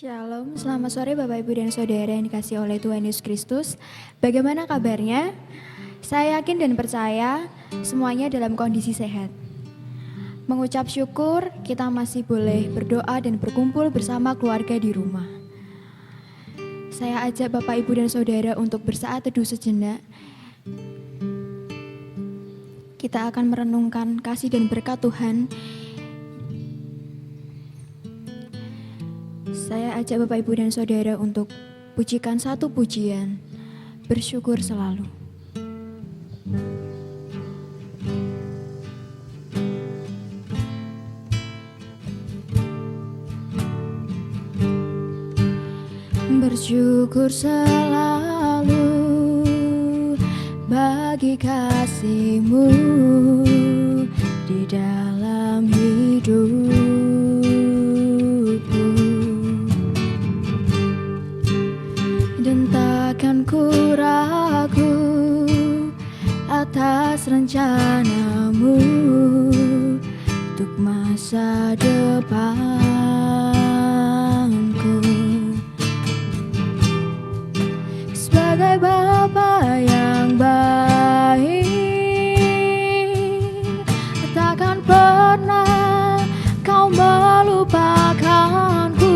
Shalom, selamat sore Bapak Ibu dan Saudara yang dikasihi oleh Tuhan Yesus Kristus. Bagaimana kabarnya? Saya yakin dan percaya semuanya dalam kondisi sehat. Mengucap syukur kita masih boleh berdoa dan berkumpul bersama keluarga di rumah. Saya ajak Bapak Ibu dan Saudara untuk bersaat teduh sejenak. Kita akan merenungkan kasih dan berkat Tuhan. Saya ajak Bapak Ibu dan Saudara untuk pujikan satu pujian, bersyukur selalu. Bersyukur selalu bagi kasih-Mu di dalam hidupku. Dan takkan ku ragu atas rencana-Mu untuk masa depanku. Sebagai Bapa yang baik, takkan pernah Kau melupakanku.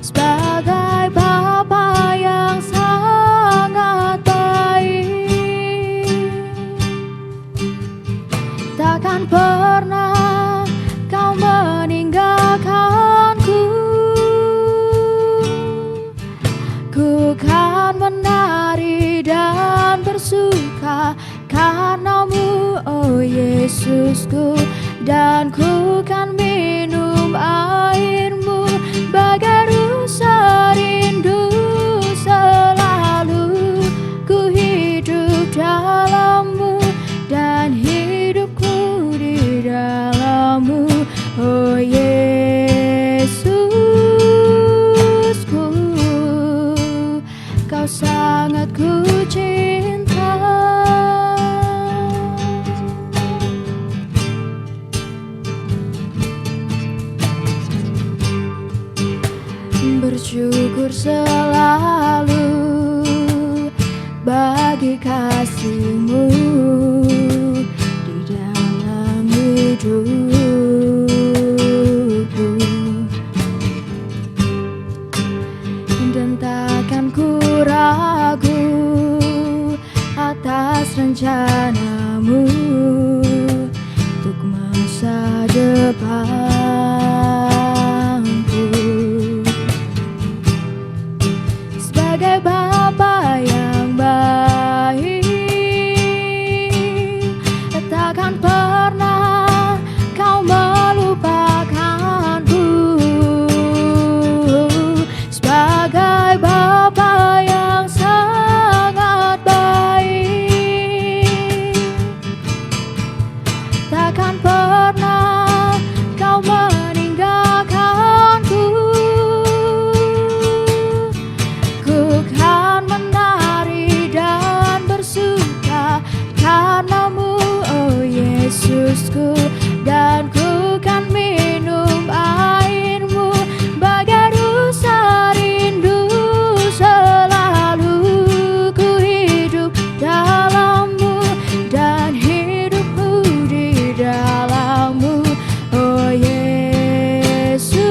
Sebagai Bapa yang sangat baik, takkan pernah Kau meninggalkanku. Ku kan menari dan bersuka karena-Mu, oh Yesusku, dan ku kan minum air-Mu bagai rusa rindu. Selalu ku hidup dalam-Mu dan hidupku di dalam-Mu, oh Yesusku, Kau sangat ku cinta. Bersyukur selalu bagi kasih-Mu di dalam hidupku. Dan takkan ku ragu atas rencana-Mu untuk masa depanku. Sebagai Bapa yang baik, takkan pernah Kau melupakanku. Sebagai Bapa yang sangat baik, takkan pernah Kau meninggalkanku. Ku kan menari dan bersuka karena-Mu, oh Yesusku, dan ku kan minum air-Mu bagai rusa rindu. Selalu ku hidup dalam-Mu dan hidupku di dalam-Mu, oh Yesusku.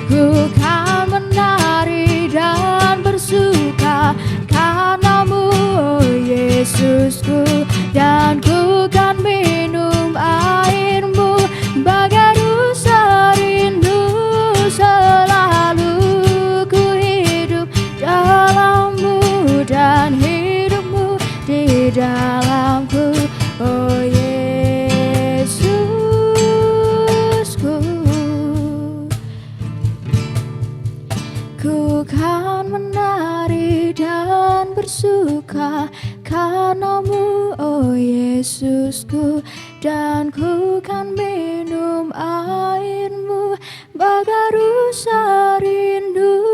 Ku kan menari dan bersuka karena-Mu, oh Yesusku, dan ku kan minum air-Mu bagai rusa rindu. Selalu ku hidup dalam-Mu dan hidupmu di dalamku, oh Yesusku. Ku kan menari dan bersuka karena-Mu, oh Yesusku, dan ku kan minum air-Mu bagai rusa rindu.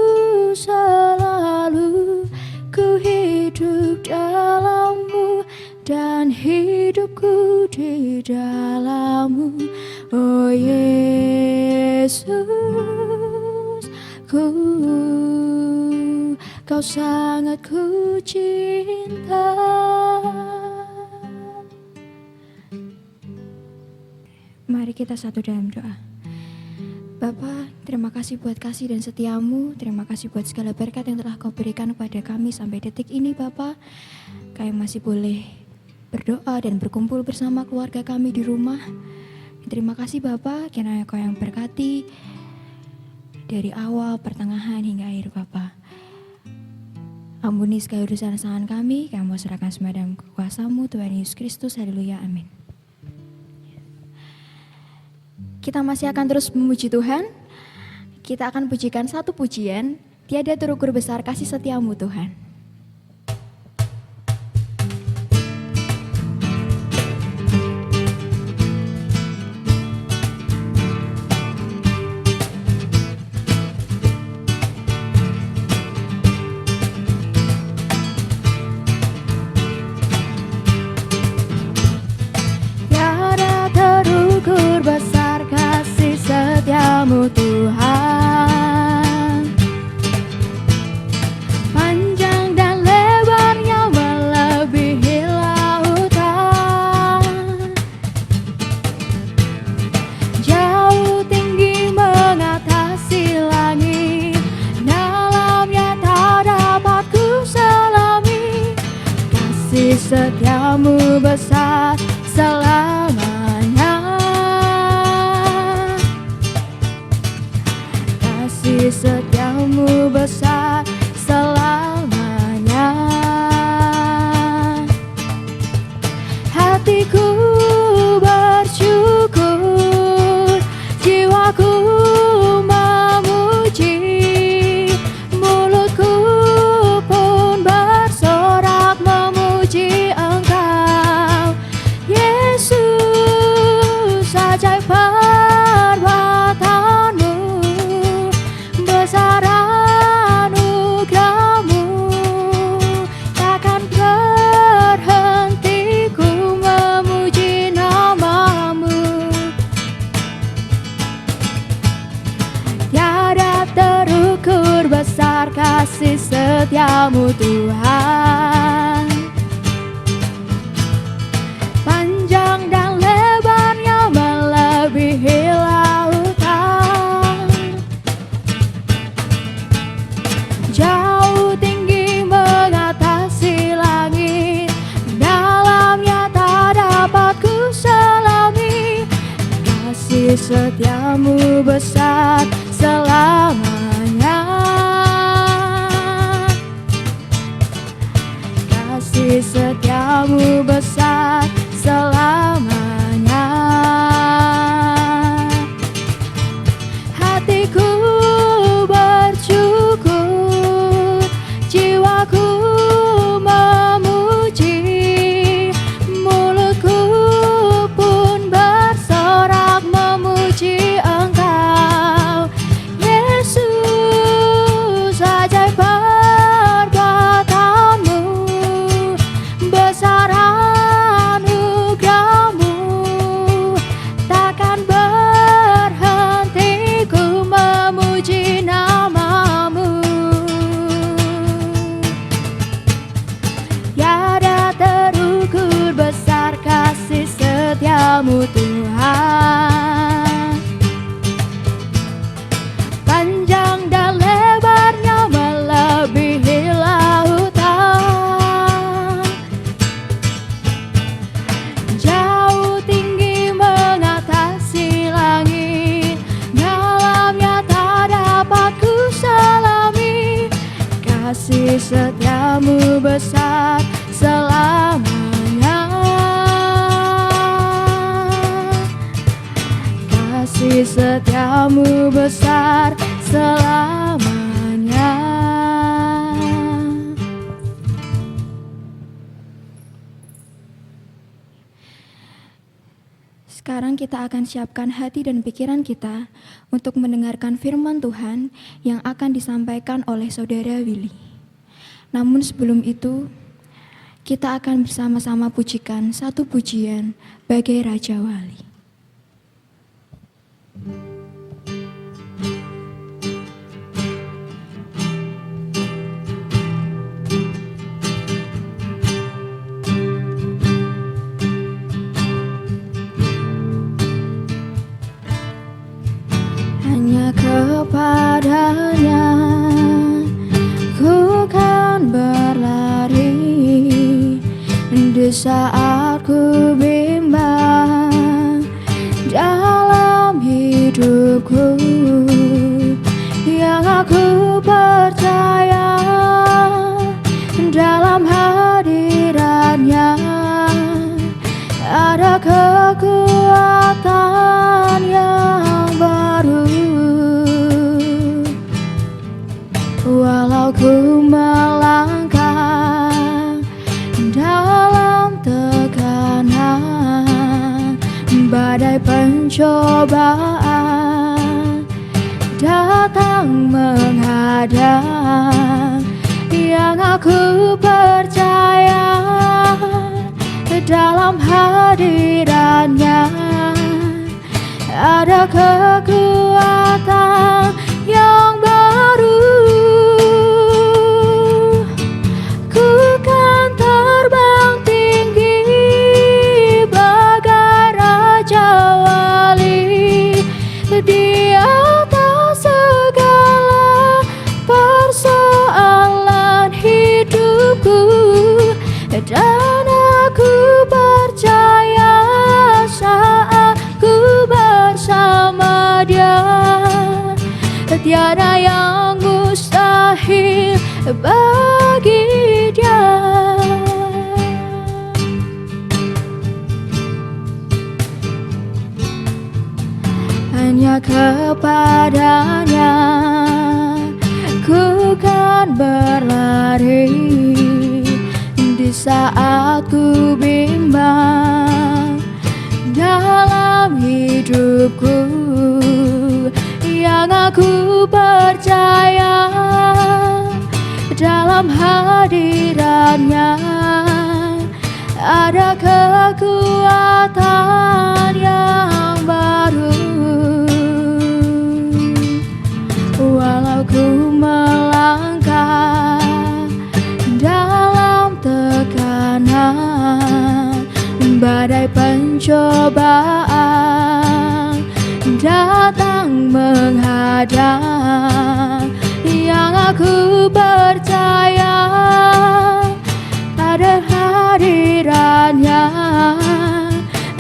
Selalu ku hidup dalam-Mu dan hidupku di dalam-Mu, oh Yesus, Kau sangat ku cinta. Mari kita satu dalam doa. Bapa, terima kasih buat kasih dan setia-Mu. Terima kasih buat segala berkat yang telah Kau berikan kepada kami sampai detik ini, Bapa. Kami masih boleh berdoa dan berkumpul bersama keluarga kami di rumah. Terima kasih Bapa, kiranya Kau yang berkati dari awal, pertengahan hingga akhir, Bapa. Ampuni segala dosa kesalahan kami, kami mau serahkan semua dalam kuasa-Mu, Tuhan Yesus Kristus. Haleluya, amin. Kita masih akan terus memuji Tuhan. Kita akan pujikan satu pujian, tiada terukur besar kasih setia-Mu Tuhan. Tiada terukur besar kasih setia-Mu Tuhan, panjang dan lebarnya melebihi lautan, jauh tinggi mengatasi langit, dalamnya tak dapat ku selami. Kasih setia-Mu besar selamanya, kasih setia-Mu besar selamanya. Hatiku bersyukur, jiwaku memuji, mulutku pun bersorak memuji Engkau, Yesus. Ajaib perbuatan-Mu, besar anugerah-Mu, takkan berhenti ku memuji nama-Mu. Tiada terukur besar kasih setia-Mu Tuhan, panjang dan lebarnya melebihi lautan, jauh tinggi mengatasi langit, dalamnya tak dapat ku selami. Kasih setia-Mu besar selamanya, kasih setia-Mu besar selamanya. Hatiku bersyukur, jiwaku memuji, mulutku pun bersorak memuji Engkau, Yesus. Ajaib perbuatan-Mu, besar anugerah-Mu, takkan berhenti ku memuji nama-Mu. Tiada terukur besar kasih setia-Mu Tuhan, panjang dan lebarnya melebihi lautan, jauh tinggi mengatasi langit, dalamnya tak dapat ku selami. Kasih setia-Mu besar selamanya, kasih setia-Mu besar selamanya. Sekarang kita akan siapkan hati dan pikiran kita untuk mendengarkan firman Tuhan yang akan disampaikan oleh Saudara Willy. Namun sebelum itu, Kita akan bersama-sama pujikan satu pujian bagai Raja Wali. Hanya kepadanya ku kan berlari di saat ku bimbang dalam hidupku, yang aku percaya dalam hadirannya ada kekuatan yang baru. Walau ku melangkah dalam tekanan, badai pencobaan datang menghadang, yang aku percaya dalam hadirannya ada kekuatan yang baru. Ku kan terbang tinggi bagai Raja Wali di atas segala persoalan hidupku, dan aku percaya saat ku bersama Dia tiada yang mustahil bagi Dia. Hanya kepadanya ku kan berlari di saat ku bimbang dalam hidupku, yang aku percaya dalam hadirannya ada kekuatan yang baru. Walau ku melangkah dalam tekanan, badai pencobaan datang menghadang, yang aku percaya pada hadirannya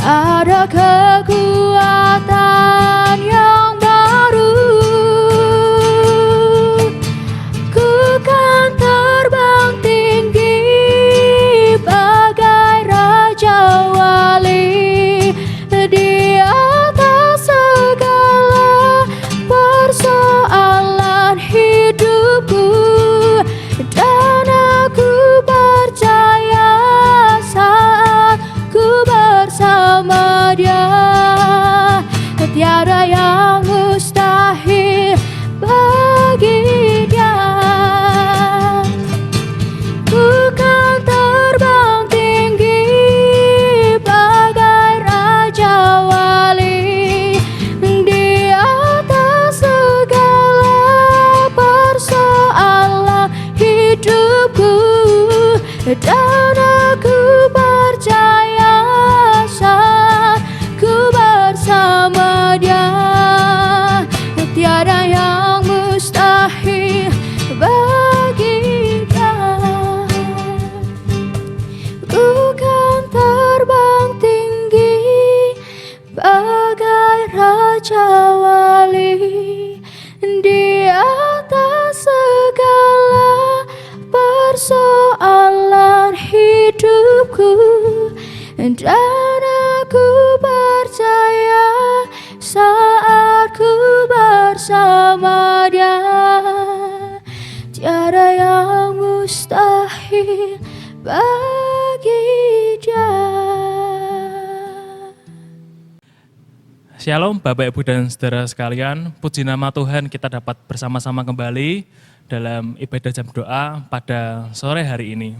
ada kekuatan yang baru. Ku kan terbang tinggi bagai Raja Wali di atas segala persoalan hidupku, dan aku percaya saat ku bersama Dia tiada yang mustahil bagi Dia. Ku kan terbang tinggi bagai Raja Wali di atas segala persoalan hidupku, dan aku percaya saat ku bersama Dia tiada yang mustahil bagi Dia. Ku kan terbang tinggi bagai Raja Wali di atas segala persoalan hidupku, dan aku percaya saat ku bersama Dia tiada yang mustahil bagi Dia. Shalom Bapak Ibu dan Saudara sekalian, puji nama Tuhan kita dapat bersama-sama kembali dalam ibadah jam doa pada sore hari ini.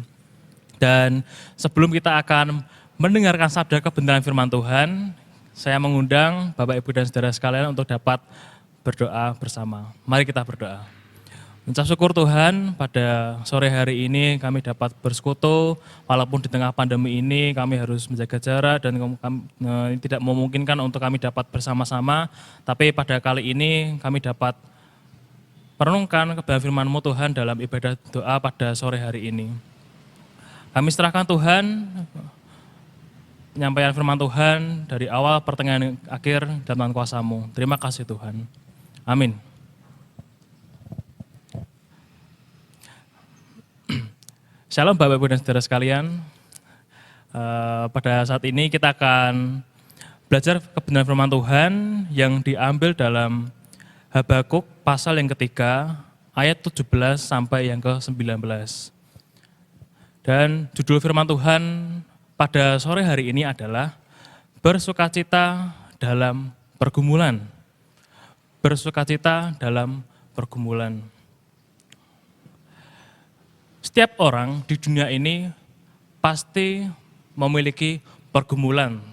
Dan sebelum kita akan mendengarkan sabda kebenaran firman Tuhan, saya mengundang Bapak, Ibu, dan saudara sekalian untuk dapat berdoa bersama. Mari kita berdoa. Ucap syukur Tuhan, pada sore hari ini kami dapat bersekutu, walaupun di tengah pandemi ini kami harus menjaga jarak dan tidak memungkinkan untuk kami dapat bersama-sama, tapi pada kali ini kami dapat merenungkan kebenaran firman-Mu Tuhan dalam ibadah doa pada sore hari ini. Kami serahkan Tuhan, penyampaian firman Tuhan dari awal, pertengahan, akhir, dalam kuasa-Mu. Terima kasih Tuhan. Amin. Shalom Bapak, Ibu, dan saudara sekalian. Pada saat ini kita akan belajar kebenaran firman Tuhan yang diambil dalam Habakuk pasal yang ketiga, ayat 17 sampai yang ke-19. Dan judul firman Tuhan pada sore hari ini adalah bersukacita dalam pergumulan. Bersukacita dalam pergumulan. Setiap orang di dunia ini pasti memiliki pergumulan.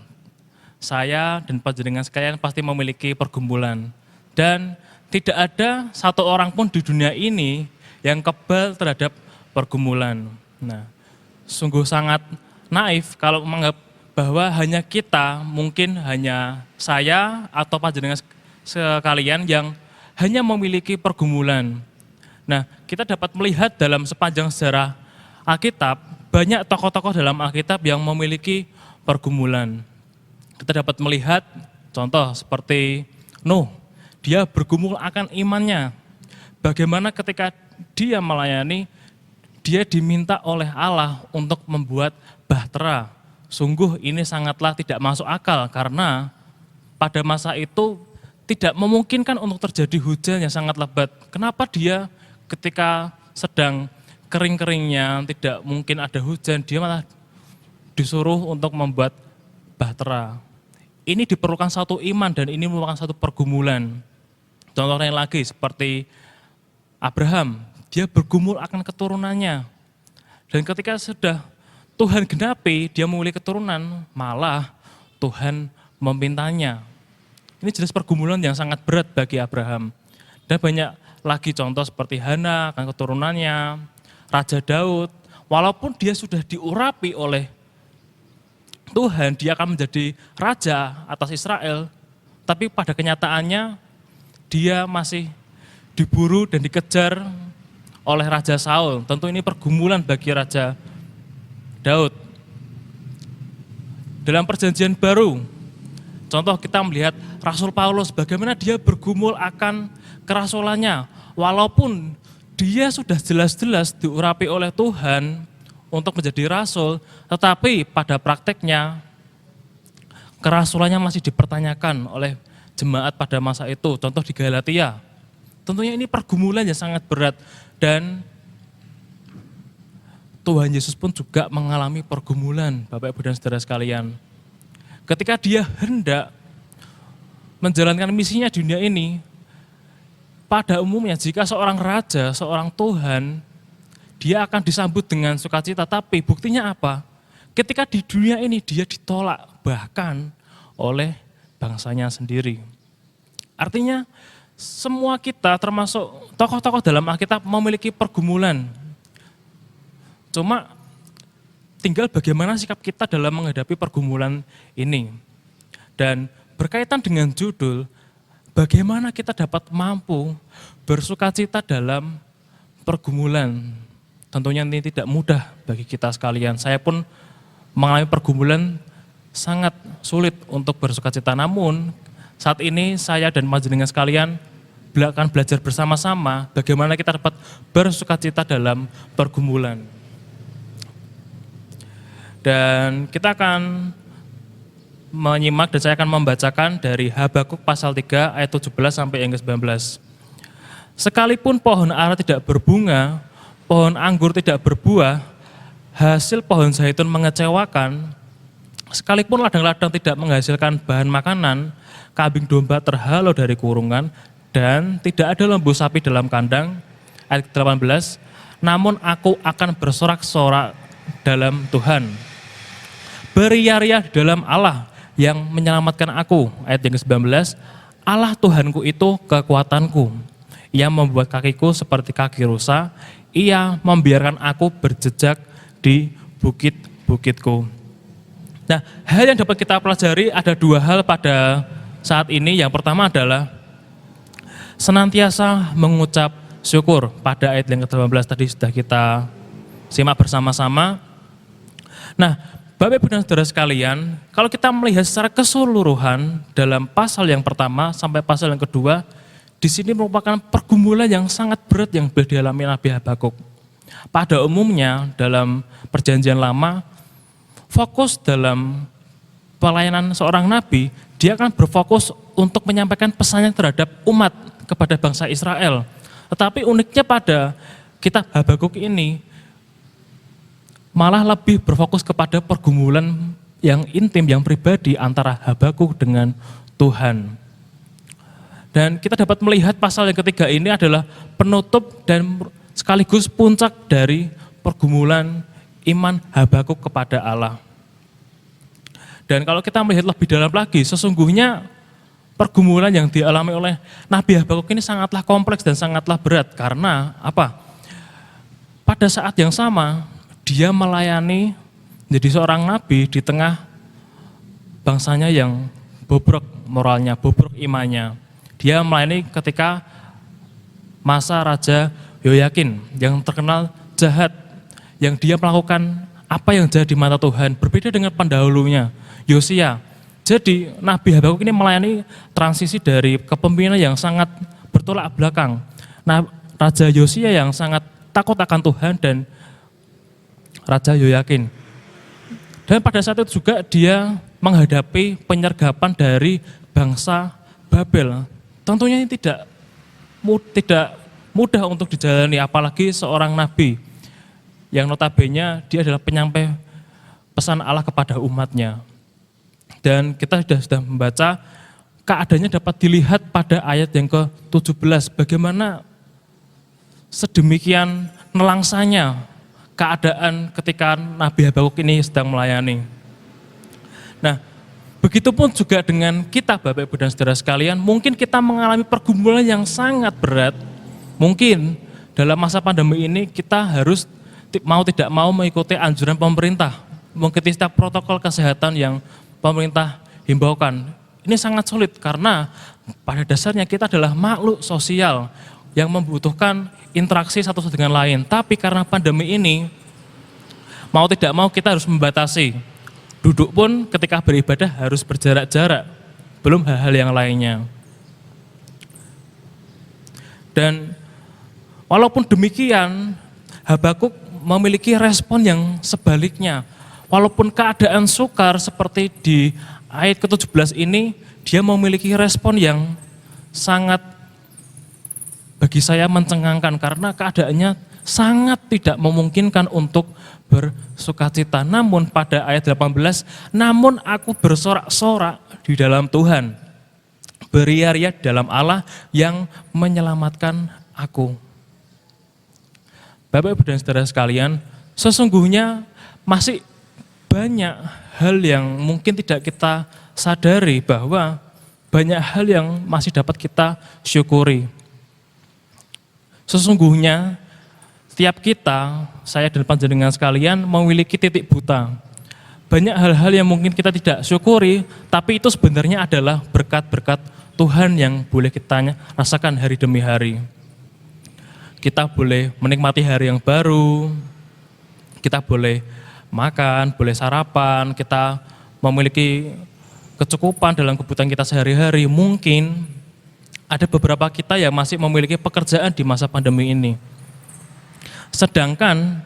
Saya dan panjenengan sekalian pasti memiliki pergumulan. Dan tidak ada satu orang pun di dunia ini yang kebal terhadap pergumulan. Nah, sungguh sangat naif kalau menganggap bahwa hanya kita, mungkin hanya saya atau panjenengan sekalian yang hanya memiliki pergumulan. Nah, kita dapat melihat dalam sepanjang sejarah Alkitab, banyak tokoh-tokoh dalam Alkitab yang memiliki pergumulan. Kita dapat melihat contoh seperti Nuh, dia bergumul akan imannya. Bagaimana ketika dia melayani, dia diminta oleh Allah untuk membuat bahtera. Sungguh ini sangatlah tidak masuk akal karena pada masa itu tidak memungkinkan untuk terjadi hujan yang sangat lebat. Kenapa dia ketika sedang kering-keringnya, tidak mungkin ada hujan, dia malah disuruh untuk membuat bahtera. Ini diperlukan satu iman dan ini merupakan satu pergumulan. Contoh lain lagi seperti Abraham, dia bergumul akan keturunannya. Dan ketika sudah Tuhan genapi, dia memiliki keturunan, malah Tuhan memintanya. Ini jelas pergumulan yang sangat berat bagi Abraham. Dan banyak lagi contoh seperti Hana, akan keturunannya, Raja Daud, walaupun dia sudah diurapi oleh Tuhan, dia akan menjadi raja atas Israel, tapi pada kenyataannya dia masih diburu dan dikejar oleh Raja Saul. Tentu ini pergumulan bagi Raja Daud. Dalam perjanjian baru, contoh kita melihat Rasul Paulus, bagaimana dia bergumul akan kerasulannya, walaupun dia sudah jelas-jelas diurapi oleh Tuhan untuk menjadi rasul, tetapi pada prakteknya kerasulannya masih dipertanyakan oleh jemaat pada masa itu, contoh di Galatia. Tentunya ini pergumulan yang sangat berat dan Tuhan Yesus pun juga mengalami pergumulan, Bapak, Ibu, dan saudara sekalian. Ketika dia hendak menjalankan misinya di dunia ini, pada umumnya jika seorang raja, seorang Tuhan, dia akan disambut dengan sukacita, tapi buktinya apa? Ketika di dunia ini dia ditolak bahkan oleh bangsanya sendiri. Artinya semua kita termasuk tokoh-tokoh dalam Alkitab memiliki pergumulan. Cuma tinggal bagaimana sikap kita dalam menghadapi pergumulan ini. Dan berkaitan dengan judul, bagaimana kita dapat mampu bersukacita dalam pergumulan. Tentunya ini tidak mudah bagi kita sekalian. Saya pun mengalami pergumulan sangat sulit untuk bersukacita. Namun saat ini saya dan panjenengan sekalian akan belajar bersama-sama bagaimana kita dapat bersukacita dalam pergumulan. Dan kita akan menyimak dan saya akan membacakan dari Habakuk pasal 3 ayat 17 sampai yang ke-19. Sekalipun pohon ara tidak berbunga, pohon anggur tidak berbuah, hasil pohon zaitun mengecewakan, sekalipun ladang-ladang tidak menghasilkan bahan makanan, kambing domba terhalau dari kurungan, dan tidak ada lembu sapi dalam kandang. Ayat 18, namun aku akan bersorak-sorak dalam Tuhan. Beria-ria di dalam Allah yang menyelamatkan aku. Ayat yang ke-19, Allah Tuhanku itu kekuatanku. Ia membuat kakiku seperti kaki rusa. Ia membiarkan aku berjejak di bukit-bukitku. Nah, hal yang dapat kita pelajari ada dua hal pada saat ini. Yang pertama adalah senantiasa mengucap syukur. Pada ayat yang ke-18 tadi sudah kita simak bersama-sama. Nah, Bapak Ibu dan Saudara sekalian, kalau kita melihat secara keseluruhan dalam pasal yang pertama sampai pasal yang kedua, di sini merupakan pergumulan yang sangat berat yang dialami Nabi Habakuk. Pada umumnya dalam Perjanjian Lama, fokus dalam pelayanan seorang nabi, dia akan berfokus untuk menyampaikan pesannya terhadap umat kepada bangsa Israel. Tetapi uniknya pada kitab Habakuk ini, malah lebih berfokus kepada pergumulan yang intim, yang pribadi antara Habakuk dengan Tuhan. Dan kita dapat melihat pasal yang ketiga ini adalah penutup dan sekaligus puncak dari pergumulan iman Habakuk kepada Allah. Dan kalau kita melihat lebih dalam lagi, sesungguhnya pergumulan yang dialami oleh Nabi Habakuk ini sangatlah kompleks dan sangatlah berat. Karena apa? Pada saat yang sama, dia melayani menjadi seorang nabi di tengah bangsanya yang bobrok moralnya, bobrok imannya. Dia melayani ketika masa Raja Yoyakin yang terkenal jahat, yang dia melakukan apa yang jahat di mata Tuhan, berbeda dengan pendahulunya, Yosia. Jadi Nabi Habakuk ini melayani transisi dari kepemimpinan yang sangat bertolak belakang. Nah, Raja Yosia yang sangat takut akan Tuhan dan Raja Yoyakin. Dan pada saat itu juga dia menghadapi penyergapan dari bangsa Babel. Tentunya ini tidak mudah untuk dijalani, apalagi seorang nabi yang notabene dia adalah penyampai pesan Allah kepada umatnya. Dan kita sudah membaca keadaannya dapat dilihat pada ayat yang ke-17, bagaimana sedemikian nelangsanya keadaan ketika Nabi Habakuk ini sedang melayani. Nah, begitupun juga dengan kita Bapak Ibu dan Saudara sekalian, mungkin kita mengalami pergumulan yang sangat berat. Mungkin dalam masa pandemi ini kita harus mau tidak mau mengikuti anjuran pemerintah, mengikuti setiap protokol kesehatan yang pemerintah himbaukan. Ini sangat sulit karena pada dasarnya kita adalah makhluk sosial yang membutuhkan interaksi satu dengan lain. Tapi karena pandemi ini, mau tidak mau kita harus membatasi. Duduk pun ketika beribadah harus berjarak-jarak, belum hal-hal yang lainnya. Dan walaupun demikian, Habakuk memiliki respon yang sebaliknya. Walaupun keadaan sukar seperti di ayat ke-17 ini, dia memiliki respon yang sangat bagi saya mencengangkan karena keadaannya sangat tidak memungkinkan untuk bersukacita. Namun pada ayat 18, namun aku bersorak-sorak di dalam Tuhan, beria-ria di dalam Allah yang menyelamatkan aku. Bapak Ibu dan Saudara sekalian, sesungguhnya masih banyak hal yang mungkin tidak kita sadari bahwa banyak hal yang masih dapat kita syukuri. Sesungguhnya setiap kita, saya dan panjenengan sekalian memiliki titik buta. Banyak hal-hal yang mungkin kita tidak syukuri, tapi itu sebenarnya adalah berkat-berkat Tuhan yang boleh kita rasakan hari demi hari. Kita boleh menikmati hari yang baru, kita boleh makan, boleh sarapan, kita memiliki kecukupan dalam kebutuhan kita sehari-hari. Mungkin ada beberapa kita yang masih memiliki pekerjaan di masa pandemi ini. Sedangkan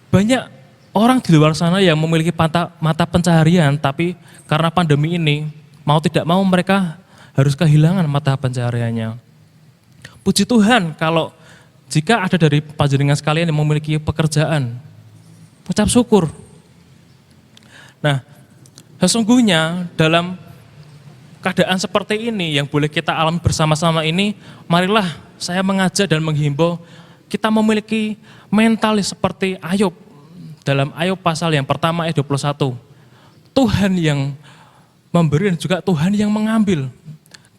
banyak orang di luar sana yang memiliki mata pencaharian, tapi karena pandemi ini, mau tidak mau mereka harus kehilangan mata pencahariannya. Puji Tuhan kalau jika ada dari panjenengan sekalian yang memiliki pekerjaan, ucap syukur. Nah, sesungguhnya dalam keadaan seperti ini yang boleh kita alami bersama-sama ini, marilah saya mengajak dan menghimbau kita memiliki mental seperti Ayub. dalam Ayub pasal yang pertama ayat 21. Tuhan yang memberi dan juga Tuhan yang mengambil.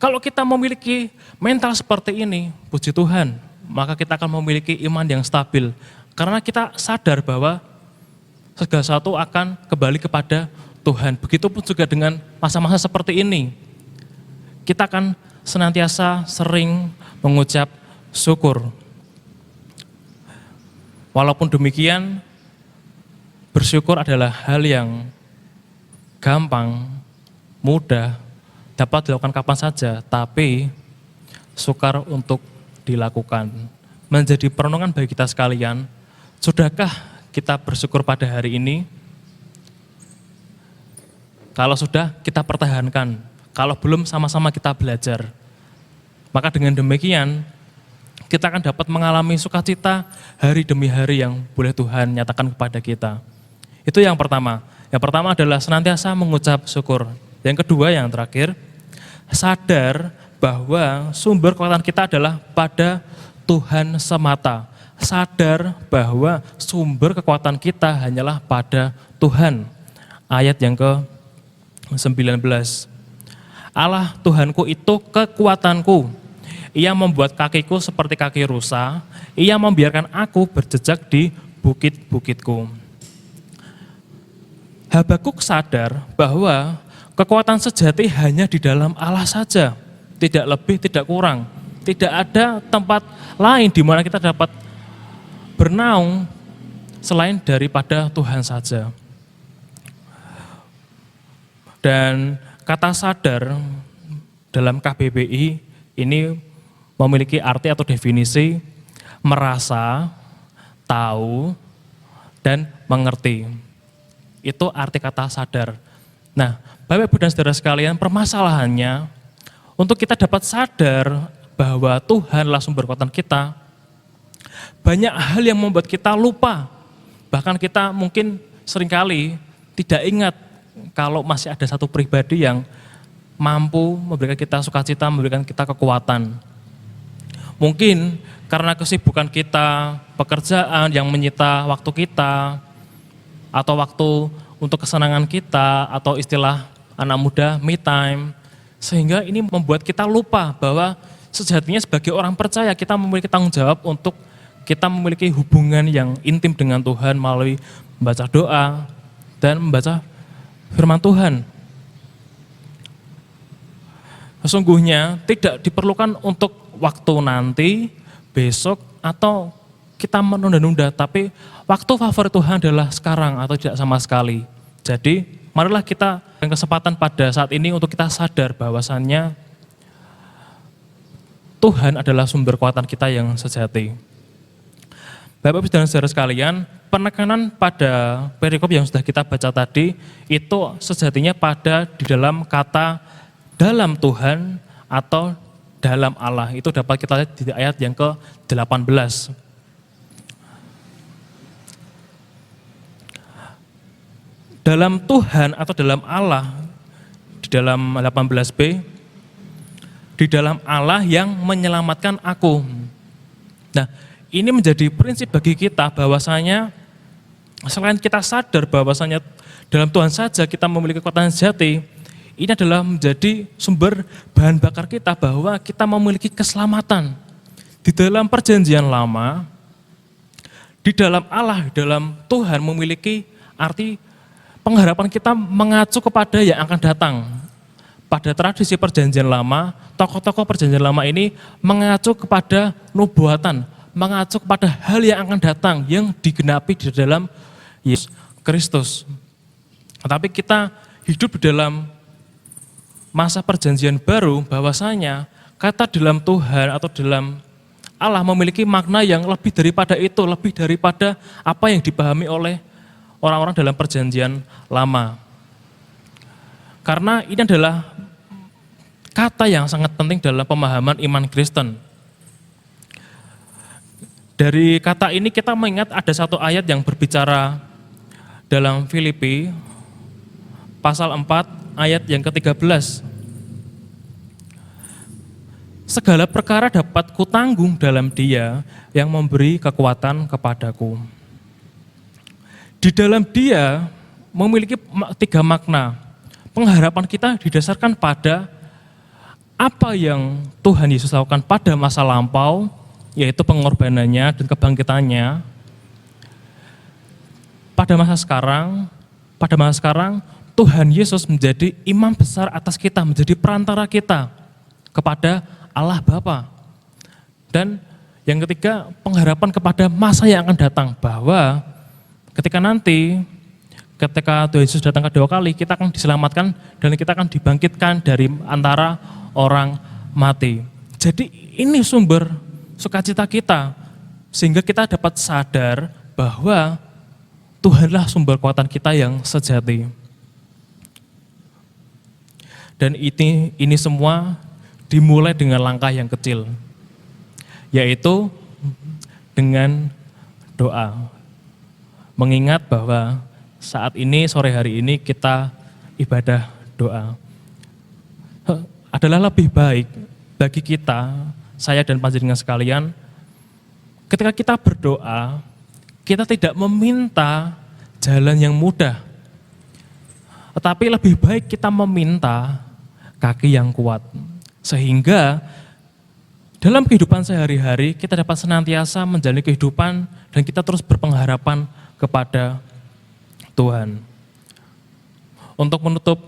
Kalau kita memiliki mental seperti ini, puji Tuhan, maka kita akan memiliki iman yang stabil. Karena kita sadar bahwa segala sesuatu akan kembali kepada Tuhan. Begitupun juga dengan masa-masa seperti ini. Kita akan senantiasa sering mengucap syukur. Walaupun demikian, bersyukur adalah hal yang gampang, mudah, dapat dilakukan kapan saja, tapi sukar untuk dilakukan. Menjadi perenungan bagi kita sekalian, sudahkah kita bersyukur pada hari ini? Kalau sudah, kita pertahankan. Kalau belum, sama-sama kita belajar. Maka dengan demikian, kita akan dapat mengalami sukacita hari demi hari yang boleh Tuhan nyatakan kepada kita. Itu yang pertama. Yang pertama adalah senantiasa mengucap syukur. Yang kedua, yang terakhir, sadar bahwa sumber kekuatan kita adalah pada Tuhan semata. Sadar bahwa sumber kekuatan kita hanyalah pada Tuhan. Ayat yang ke-19. Allah Tuhanku itu kekuatanku. Ia membuat kakiku seperti kaki rusa. Ia membiarkan aku berjejak di bukit-bukitku. Habakuk sadar bahwa kekuatan sejati hanya di dalam Allah saja. Tidak lebih, tidak kurang. Tidak ada tempat lain di mana kita dapat bernaung selain daripada Tuhan saja. Dan kata sadar dalam KBBI ini memiliki arti atau definisi merasa, tahu, dan mengerti. Itu arti kata sadar. Nah, Bapak Ibu dan saudara sekalian, permasalahannya untuk kita dapat sadar bahwa Tuhanlah sumber kekuatan kita, banyak hal yang membuat kita lupa. Bahkan kita mungkin seringkali tidak ingat kalau masih ada satu pribadi yang mampu memberikan kita sukacita, memberikan kita kekuatan. Mungkin karena kesibukan kita, pekerjaan yang menyita waktu kita, atau waktu untuk kesenangan kita, atau istilah anak muda, me time, sehingga ini membuat kita lupa bahwa sejatinya sebagai orang percaya kita memiliki tanggung jawab untuk kita memiliki hubungan yang intim dengan Tuhan melalui membaca doa dan membaca firman Tuhan. Sesungguhnya tidak diperlukan untuk waktu nanti, besok, atau kita menunda-nunda, tapi waktu favorit Tuhan adalah sekarang atau tidak sama sekali. Jadi marilah kita dengan kesempatan pada saat ini untuk kita sadar bahwasannya Tuhan adalah sumber kekuatan kita yang sejati. Bapak Ibu dan saudara sekalian, penekanan pada perikop yang sudah kita baca tadi itu sejatinya pada di dalam kata dalam Tuhan atau dalam Allah. Itu dapat kita lihat di ayat yang ke-18. Dalam Tuhan atau dalam Allah, di dalam 18b, di dalam Allah yang menyelamatkan aku. Nah, ini menjadi prinsip bagi kita bahwasanya selain kita sadar bahwasanya dalam Tuhan saja kita memiliki kekuatan sejati, ini adalah menjadi sumber bahan bakar kita bahwa kita memiliki keselamatan. Di dalam perjanjian lama, di dalam Allah, di dalam Tuhan memiliki arti pengharapan kita mengacu kepada yang akan datang. Pada tradisi perjanjian lama, tokoh-tokoh perjanjian lama ini mengacu kepada nubuatan, mengacu kepada hal yang akan datang, yang digenapi di dalam Yesus Kristus. Tetapi kita hidup di dalam masa perjanjian baru, bahwasanya kata dalam Tuhan atau dalam Allah memiliki makna yang lebih daripada itu, lebih daripada apa yang dipahami oleh orang-orang dalam perjanjian lama. Karena ini adalah kata yang sangat penting dalam pemahaman iman Kristen. Dari kata ini kita mengingat ada satu ayat yang berbicara dalam Filipi pasal 4 ayat yang ke-13. Segala perkara dapat kutanggung dalam Dia yang memberi kekuatan kepadaku. Di dalam Dia memiliki 3 makna. Pengharapan kita didasarkan pada apa yang Tuhan Yesus lakukan pada masa lampau, yaitu pengorbanannya dan kebangkitannya. Pada masa sekarang, Tuhan Yesus menjadi imam besar atas kita, menjadi perantara kita kepada Allah Bapa. Dan yang ketiga, pengharapan kepada masa yang akan datang, bahwa ketika Tuhan Yesus datang kedua kali, kita akan diselamatkan dan kita akan dibangkitkan dari antara orang mati. Jadi ini sumber sukacita kita, sehingga kita dapat sadar bahwa Tuhanlah sumber kekuatan kita yang sejati. Dan ini semua dimulai dengan langkah yang kecil, yaitu dengan doa. Mengingat bahwa saat ini, sore hari ini kita ibadah doa. Adalah lebih baik bagi kita, saya dan panjenengan sekalian, ketika kita berdoa, kita tidak meminta jalan yang mudah, tetapi lebih baik kita meminta kaki yang kuat. Sehingga dalam kehidupan sehari-hari kita dapat senantiasa menjalani kehidupan dan kita terus berpengharapan kepada Tuhan. Untuk menutup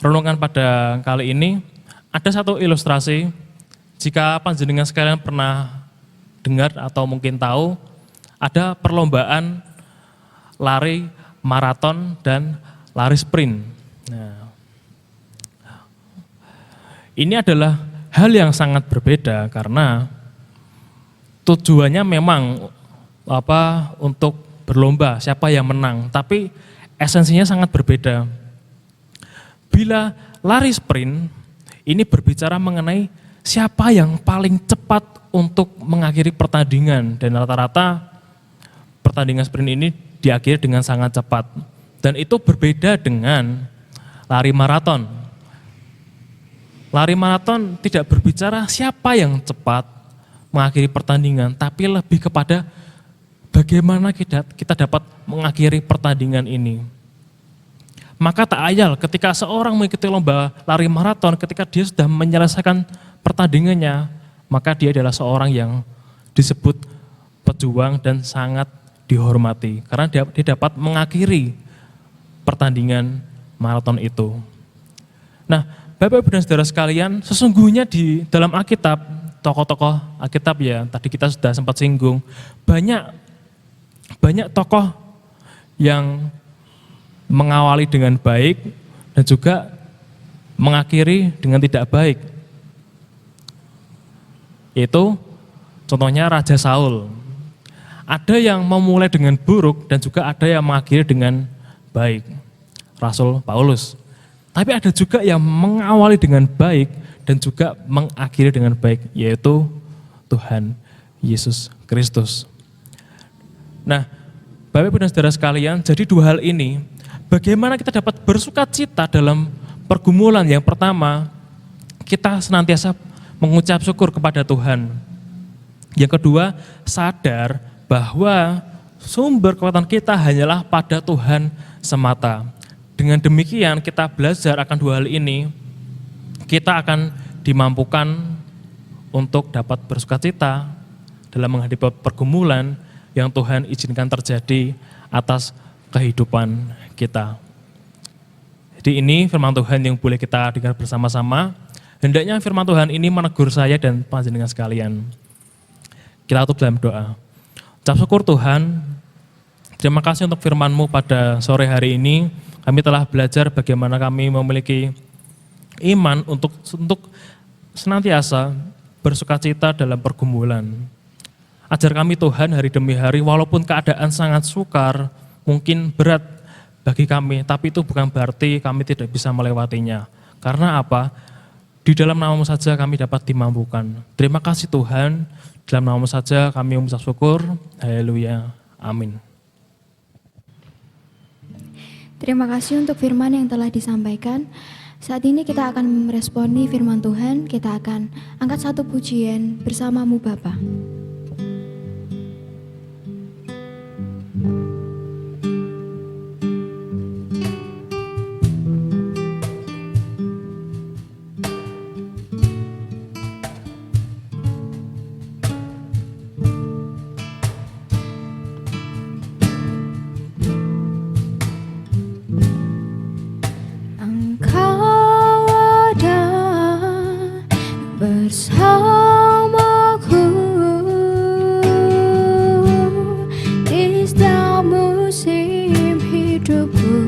renungan pada kali ini, ada satu ilustrasi. Jika panjenengan sekalian pernah dengar atau mungkin tahu, ada perlombaan lari maraton dan lari sprint. Nah, ini adalah hal yang sangat berbeda karena tujuannya memang untuk berlomba siapa yang menang, tapi esensinya sangat berbeda. Bila lari sprint ini berbicara mengenai siapa yang paling cepat untuk mengakhiri pertandingan, dan rata-rata pertandingan sprint ini diakhiri dengan sangat cepat. Dan itu berbeda dengan lari maraton. Lari maraton tidak berbicara siapa yang cepat mengakhiri pertandingan, tapi lebih kepada bagaimana kita dapat mengakhiri pertandingan ini. Maka tak ayal ketika seorang mengikuti lomba lari maraton, ketika dia sudah menyelesaikan pertandingannya, maka dia adalah seorang yang disebut pejuang dan sangat dihormati. Karena dia dapat mengakhiri pertandingan maraton itu. Nah, Bapak Ibu dan Saudara sekalian, sesungguhnya di dalam Alkitab, tokoh-tokoh Alkitab ya, tadi kita sudah sempat singgung, banyak tokoh yang mengawali dengan baik dan juga mengakhiri dengan tidak baik. Itu contohnya Raja Saul. Ada yang memulai dengan buruk dan juga ada yang mengakhiri dengan baik. Rasul Paulus. Tapi ada juga yang mengawali dengan baik dan juga mengakhiri dengan baik, yaitu Tuhan Yesus Kristus. Nah, Bapak Ibu dan Saudara sekalian, jadi dua hal ini, bagaimana kita dapat bersuka cita dalam pergumulan. Yang pertama, kita senantiasa mengucap syukur kepada Tuhan. Yang kedua, sadar bahwa sumber kekuatan kita hanyalah pada Tuhan semata. Dengan demikian kita belajar akan dua hal ini, kita akan dimampukan untuk dapat bersuka cita dalam menghadapi pergumulan yang Tuhan izinkan terjadi atas kehidupan kita. Jadi ini firman Tuhan yang boleh kita dengar bersama-sama. Hendaknya firman Tuhan ini menegur saya dan panjenengan sekalian. Kita tutup dalam doa. Ucap syukur Tuhan, terima kasih untuk firman-Mu pada sore hari ini. Kami telah belajar bagaimana kami memiliki iman untuk senantiasa bersuka cita dalam pergumulan. Ajar kami Tuhan hari demi hari, walaupun keadaan sangat sukar, mungkin berat bagi kami, tapi itu bukan berarti kami tidak bisa melewatinya. Karena apa? Di dalam nama-Mu saja kami dapat dimampukan. Terima kasih Tuhan, dalam nama-Mu saja kami mengucap syukur. Haleluya. Amin. Terima kasih untuk firman yang telah disampaikan. Saat ini kita akan meresponi firman Tuhan, kita akan angkat satu pujian bersama-Mu Bapa. bersamaku di setiap musim hidupku.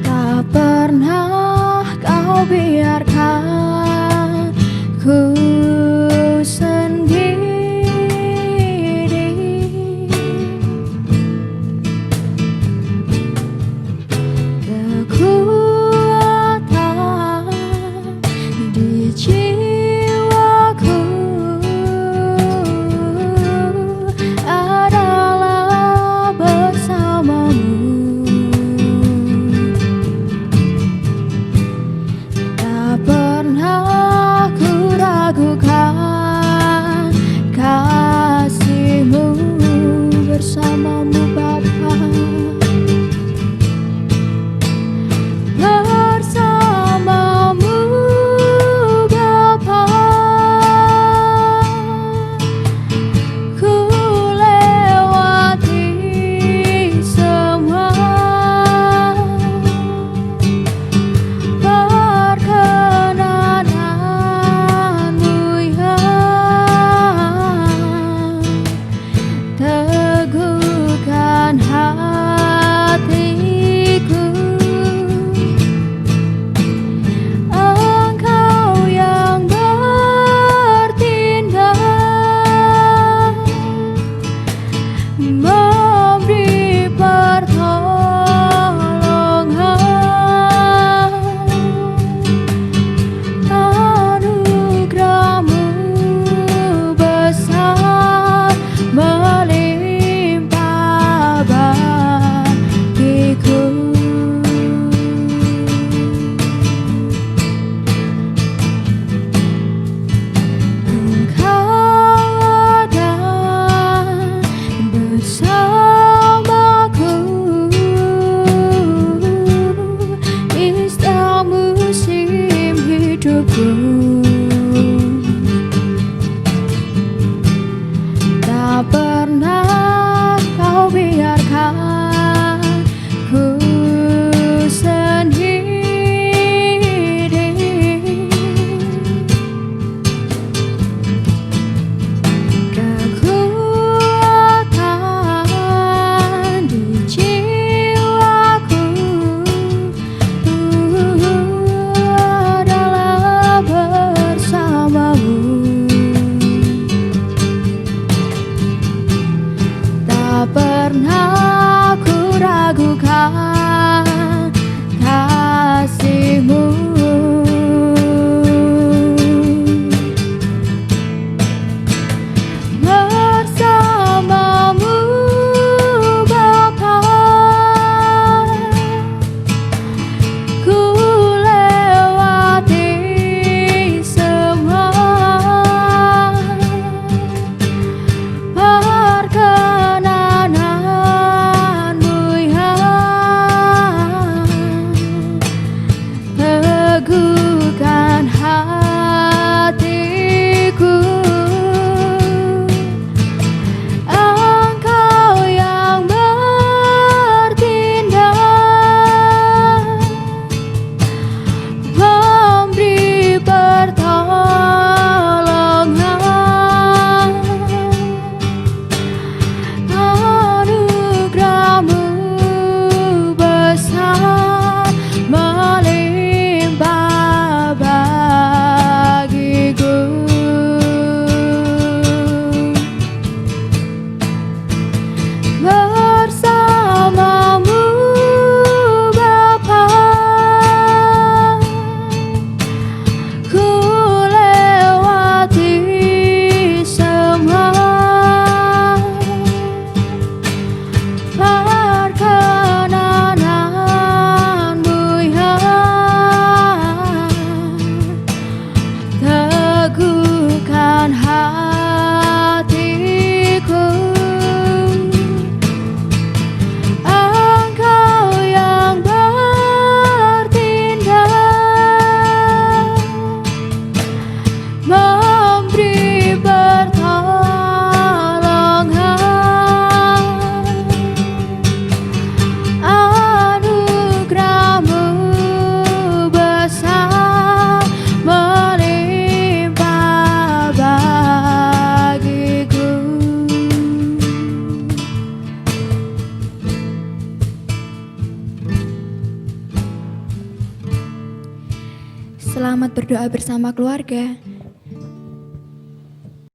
Tak pernah kau biarkan ku sendiri. Kekuatan di jiwaku adalah bersamamu. Tak pernah ku ragukan kasih-Mu bersamamu Bapa. Bersamamu Bapa, ku lewati semua perkenanan-Mu yang teguhkan hatiku. Engkau yang bertindak memberi pertolongan. Anugerah-Mu besar melimpah bagiku. Engkau ada bersamaku di setiap musim hidupku. Tak pernah kau biarkan ku sendiri. Kekuatan di jiwaku adalah bersamamu. selamat berdoa bersama keluarga.